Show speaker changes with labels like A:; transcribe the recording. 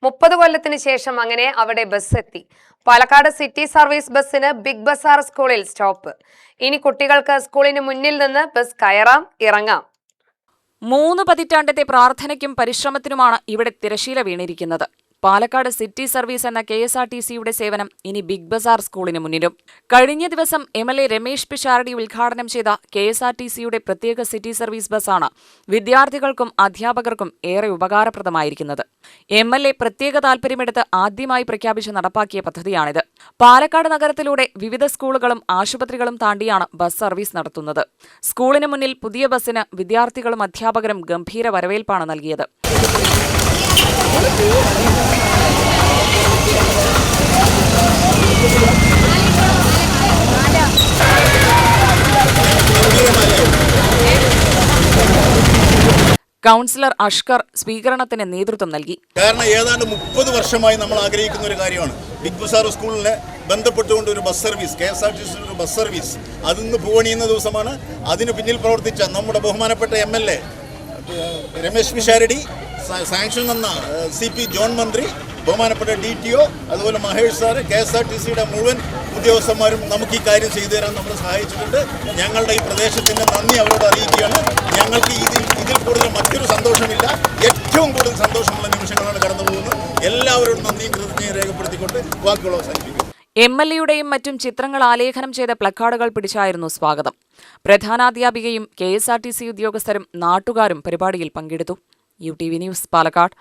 A: 30 കൊല്ലത്തിന് ശേഷം അങ്ങനെ അവിടെ ബസ് എത്തി. പാലക്കാട് സിറ്റി സർവീസ് ബസ്സിന് ബിഗ് ബസാർ സ്കൂളിൽ സ്റ്റോപ്പ്. ഇനി കുട്ടികൾക്ക് സ്കൂളിന് മുന്നിൽ നിന്ന് ബസ് കയറാം, ഇറങ്ങാം.
B: 3 പതിറ്റാണ്ടത്തെ പ്രാർത്ഥനയ്ക്കും പരിശ്രമത്തിനുമാണ് ഇവിടെ തിരശീല വീണിരിക്കുന്നത്. പാലക്കാട് സിറ്റി സർവീസ് എന്ന KSRTCയുടെ സേവനം ഇനി ബിഗ് ബസാർ സ്കൂളിന് മുന്നിലും. കഴിഞ്ഞ ദിവസം MLA രമേശ് പിഷാരടി ഉദ്ഘാടനം ചെയ്ത KSRTCയുടെ പ്രത്യേക സിറ്റി സർവീസ് ബസ്സാണ് വിദ്യാർത്ഥികൾക്കും അധ്യാപകർക്കും ഏറെ ഉപകാരപ്രദമായിരിക്കുന്നത്. MLA പ്രത്യേക താൽപര്യമെടുത്ത് ആദ്യമായി പ്രഖ്യാപിച്ച് നടപ്പാക്കിയ പദ്ധതിയാണിത്. പാലക്കാട് നഗരത്തിലൂടെ വിവിധ സ്കൂളുകളും ആശുപത്രികളും താണ്ടിയാണ് ബസ് സർവീസ് നടത്തുന്നത്. സ്കൂളിന് മുന്നിൽ പുതിയ ബസ്സിന് വിദ്യാർത്ഥികളും അധ്യാപകരും ഗംഭീര വരവേൽപ്പാണ് നൽകിയത്. കൗൺസിലർ അഷ്കർ സ്വീകരണത്തിന് നേതൃത്വം നൽകി.
C: കാരണം ഏതാണ്ട് 30 വർഷമായി നമ്മൾ ആഗ്രഹിക്കുന്ന ഒരു കാര്യമാണ് ബിഗ് ബസാർ സ്കൂളിനെ ബന്ധപ്പെട്ടുകൊണ്ട് ഒരു ബസ് സർവീസ്, KSRTC ഒരു ബസ് സർവീസ് അതിന്ന് പൂവണിയുന്ന ദിവസമാണ്. അതിന് പിന്നിൽ പ്രവർത്തിച്ച നമ്മുടെ ബഹുമാനപ്പെട്ട MLA രമേശ് പിഷാരടി, സാങ്ഷൻ തന്ന CP ജോൺ മന്ത്രി, ബഹുമാനപ്പെട്ട DTO, അതുപോലെ മഹേഷ് സാറ്, KSRTCയുടെ മുഴുവൻ ഉദ്യോഗസ്ഥന്മാരും നമുക്ക് ഈ കാര്യം ചെയ്തു തരാൻ നമ്മളെ സഹായിച്ചിട്ടുണ്ട്. ഞങ്ങളുടെ ഈ പ്രദേശത്തിൻ്റെ നന്ദി അവരോട് അറിയിക്കുകയാണ്. ഞങ്ങൾക്ക് ഇതിൽ കൂടുതൽ മറ്റൊരു സന്തോഷമില്ല. ഏറ്റവും കൂടുതൽ സന്തോഷമുള്ള നിമിഷങ്ങളാണ് കടന്നു പോകുന്നത്. എല്ലാവരോടും നന്ദിയും കൃതജ്ഞതയും രേഖപ്പെടുത്തിക്കൊണ്ട് വാക്കുകൾ അവസാനിപ്പിക്കും.
B: MLAയുടെയും മറ്റും ചിത്രങ്ങൾ ആലേഖനം ചെയ്ത പ്ലക്കാർഡുകൾ പിടിച്ചായിരുന്നു സ്വാഗതം. പ്രധാനാധ്യാപികയും KSRTC ഉദ്യോഗസ്ഥരും നാട്ടുകാരും പരിപാടിയിൽ പങ്കെടുത്തു. UTV news, Palakkad.